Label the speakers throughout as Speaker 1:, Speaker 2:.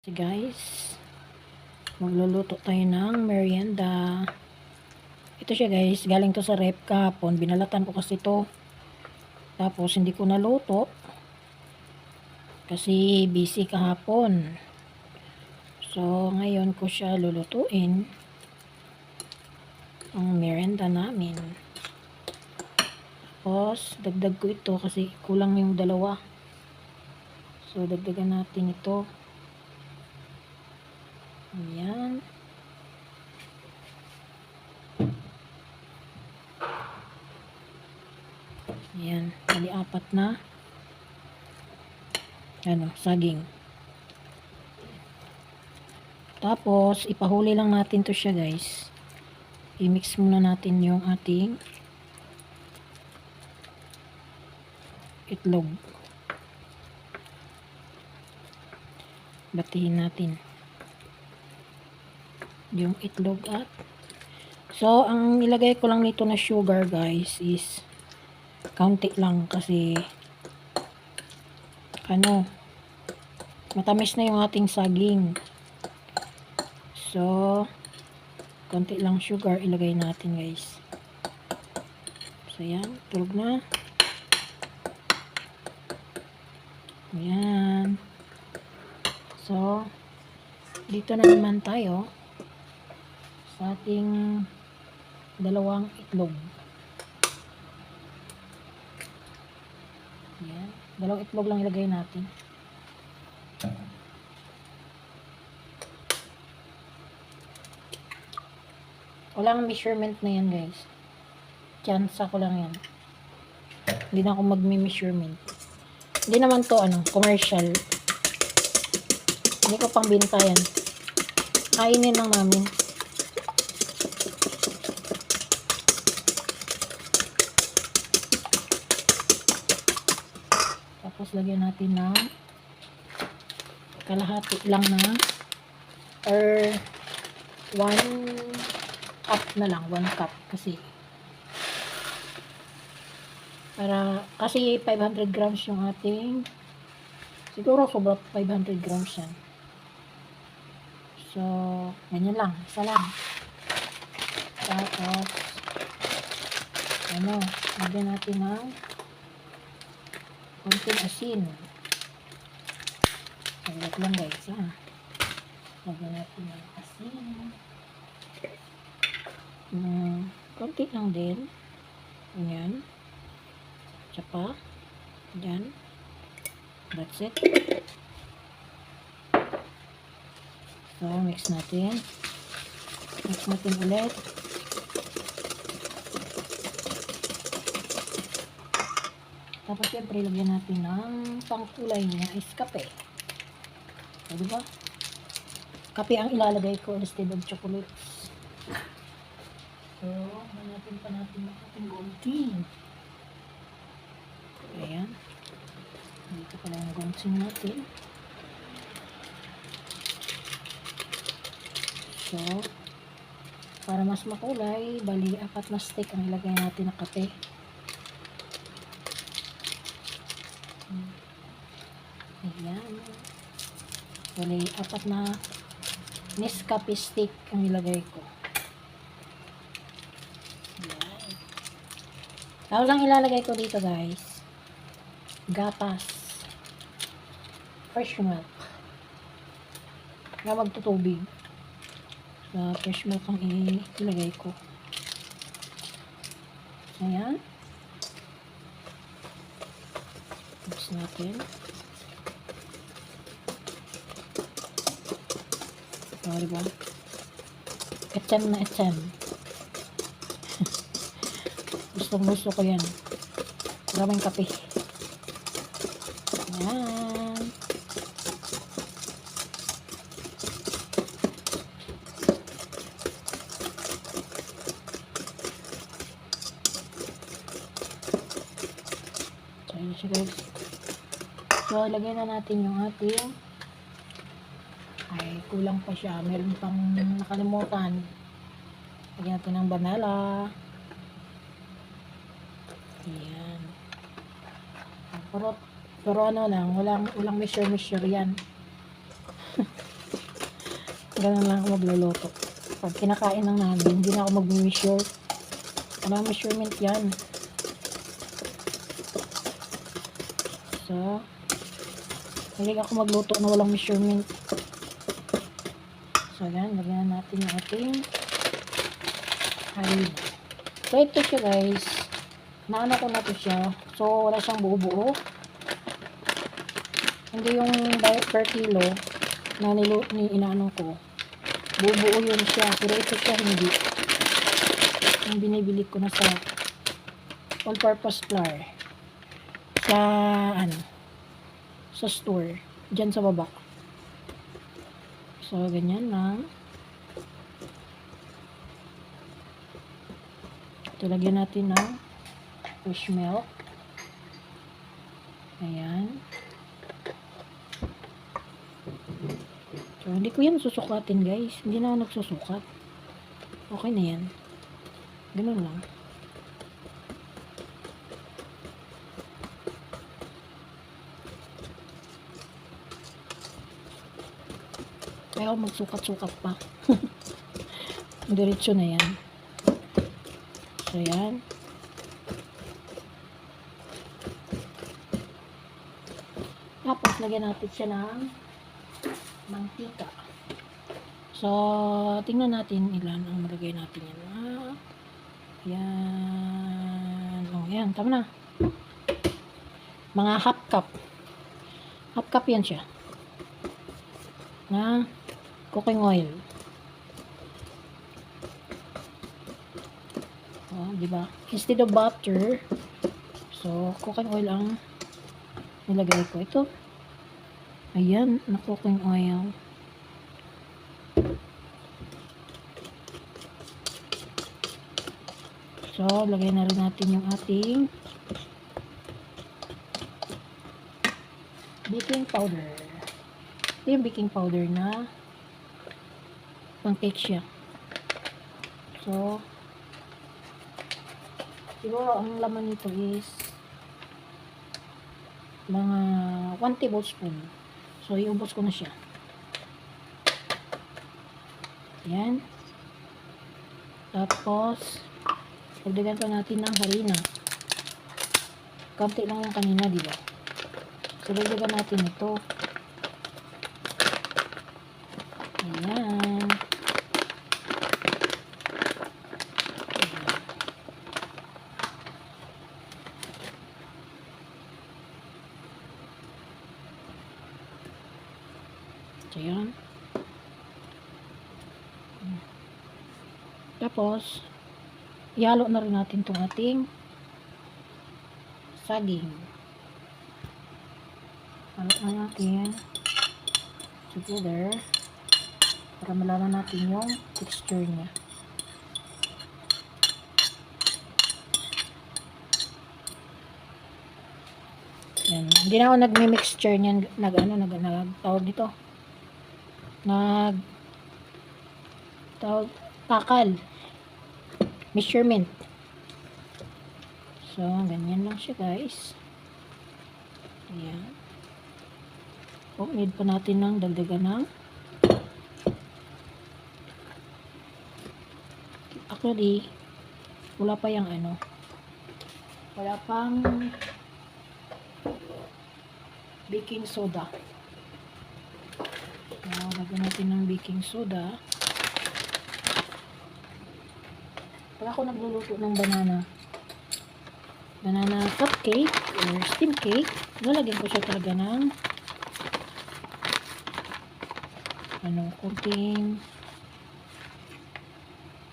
Speaker 1: Guys, magluluto tayo ng merienda. Ito siya guys, galing to sa rep kahapon. Binalatan ko kasi to. Tapos hindi ko naluto kasi busy kahapon. So ngayon ko siya lulutuin ang merienda namin. Tapos dagdag ko ito kasi kulang yung dalawa. So dagdagan natin ito. Ayan. Ayan. Bali apat na. Saging. Tapos, ipahuli lang natin to siya guys. I-mix muna natin yung ating itlog. Batihin natin yung itlog at so, ang ilagay ko lang nito na sugar guys is kaunti lang kasi matamis na yung ating saging. So, kaunti lang sugar ilagay natin guys. So, yan. Tulog na. Ayan. So, dito na naman tayo sa ating dalawang itlog. Ayan. Dalawang itlog lang ilagay natin. Walang measurement na yan guys. Tsansa ko lang yan. Hindi na ako magme-measurement. Hindi naman to commercial. Hindi ko pang binta yan. Kainin lang namin. Tapos lagyan natin ng kalahati lang na or 1 cup na lang. 1 cup kasi 500 grams yung ating siguro sobra 500 grams yan. So, ganyan lang. Isa lang. Tapos, lagyan natin ng konting asin. Saglit lang guys, ha. Lagyan natin ng asin. Konti lang din. Ganyan. Tsaka, dyan. That's it. So, mix natin. Mix natin ulit. Tapos, syempre, lagyan natin ng pangkulay na is kape. So, diba? Kape ang ilalagay ko instead of chocolates. So, hanapin pa natin ang ating gunting. Ayan. Dito pala yung gunting natin. So, para mas makulay, bali 4 na stick ang ilagay natin na kape. Ayan. Bali 4 na Nescafe stick ang ilagay ko. Ayan. Tapos ang ilalagay ko dito guys, gatas. Fresh milk. Na magtutubig. Fresh milk ang ilagay ko. Ayan. Mix natin. O, diba? Etem na etem. Gusto ko yan. Maraming kape. Ayan. So, yun siya guys. So, lagyan na natin yung ating kulang pa siya. Meron pang nakalimutan. Lagyan natin ng vanilla. Ayan. Pero walang measure yan. Ganun lang ako magluluto. Pag kinakain ng namin, hindi na ako mag-measure. Walang measurement yan. So, hindi ako magluto na walang measurement. So, yan. Lagyan na natin yung ating harina. So, ito siya guys. Naano ko na to siya. So, wala siyang buo-buo. Hindi yung per kilo na inaano ko. Buo-buo yun siya. Pero ito siya hindi. Yung binibili ko na sa all-purpose flour. Sa, sa store. Diyan sa baba. So, ganyan lang. Ito, lagyan natin ng fresh milk. Ayan. So, hindi ko yan susukatin guys. Hindi na ako nagsusukat. Okay na yan. Ganun lang. Kaya ako magsukat-sukat pa. Diretso na yan. So, yan. Tapos, lagyan natin siya ng mantika. So, tingnan natin ilan ang malagay natin yan. Yan. Oh, yan. Tama na. Mga half cup. Half cup yan siya. Na cooking oil. Oh, di ba? Instead of butter, so cooking oil ang nilagay ko. Ito. Ayan, na cooking oil. So, lagay na rin natin yung ating baking powder. Ito yung baking powder na pang cake siya. So, siguro ang laman nito is mga 1 tablespoon. So, iubos ko na siya. Yan. Tapos, pagdagan pa natin ng harina. Kaunti lang yung kanina, di ba? So, dagdagan natin ito. Ayan. So, yan. Tapos, ihalo na rin natin itong ating saging. Halo na natin together para malaman natin yung texture niya. Yan. Hindi na ako nagmi-mixture niyan, tawag dito. Takal. Measurement. So, ganyan lang siya guys. Ayan. O, need pa natin ng dagdagan ng actually, wala pa yung wala pang baking soda. So, lagyan natin ng baking soda. Pag ako nagluluto ng banana cupcake or steam cake, lalagyan ko siya talaga ng konting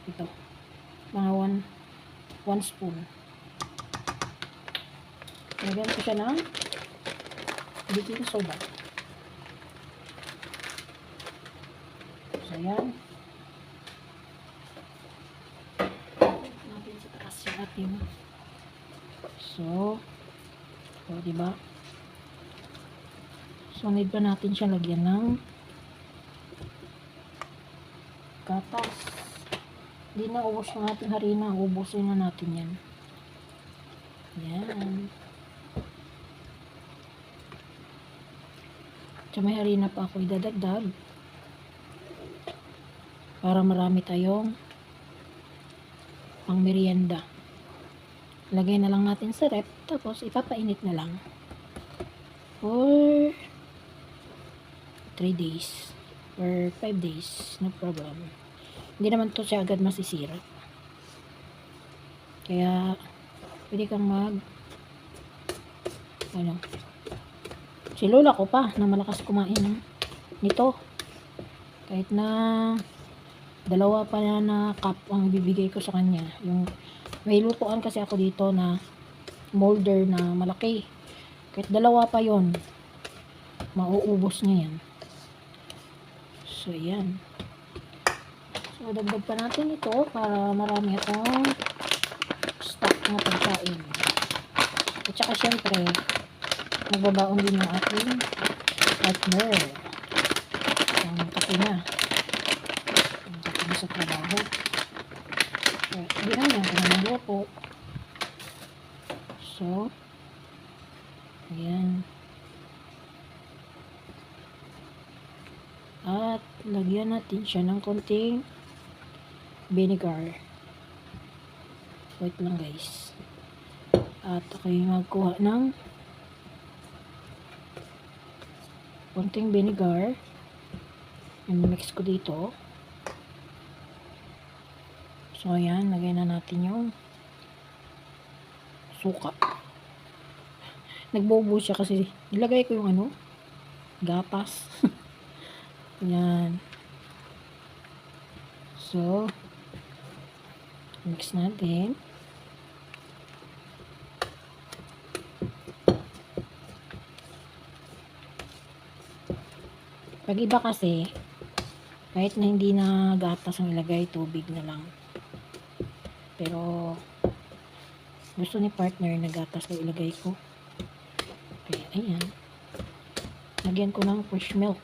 Speaker 1: ito, mga 1 spoon. Lagyan ko siya ng baking soda. So, yan. Natin sa taas yung ating diba? So, need pa natin siya lagyan ng gatas. Hindi na ubos yung ating harina. Ubusin na natin yan. Yan. So, may harina pa ako idadagdag. para marami tayong pang merienda. Lagay na lang natin sa rep, tapos ipapainit na lang for 3 days or 5 days, no problem. Hindi naman to siya agad masisira, kaya pwede kang si lola ko pa na malakas kumain nito, kahit na dalawa pa na cup ang bibigay ko sa kanya. Yung may lutuan kasi ako dito na molder na malaki, kahit dalawa pa yon, mauubos niya yan. So yan, so dagdag pa natin ito para marami itong stock na pagkain. At saka syempre magbabaon din ng ating partner ang kape niya sa trabaho. Hindi lang yan, pinamalo po. So, ayan. At, lagyan natin siya ng konting vinegar. Wait lang guys. At, ako'y magkuha ng konting vinegar. I-mix ko dito. So, ayan. Lagay na natin yung suka. Nagbobo siya kasi nilagay ko yung gatas. Ayan. So, mix natin. Pag iba kasi, kahit na hindi na gatas ang ilagay, tubig na lang. Pero, gusto ni partner na gatas na ilagay ko. Kaya, ayan. Lagyan ko ng fresh milk.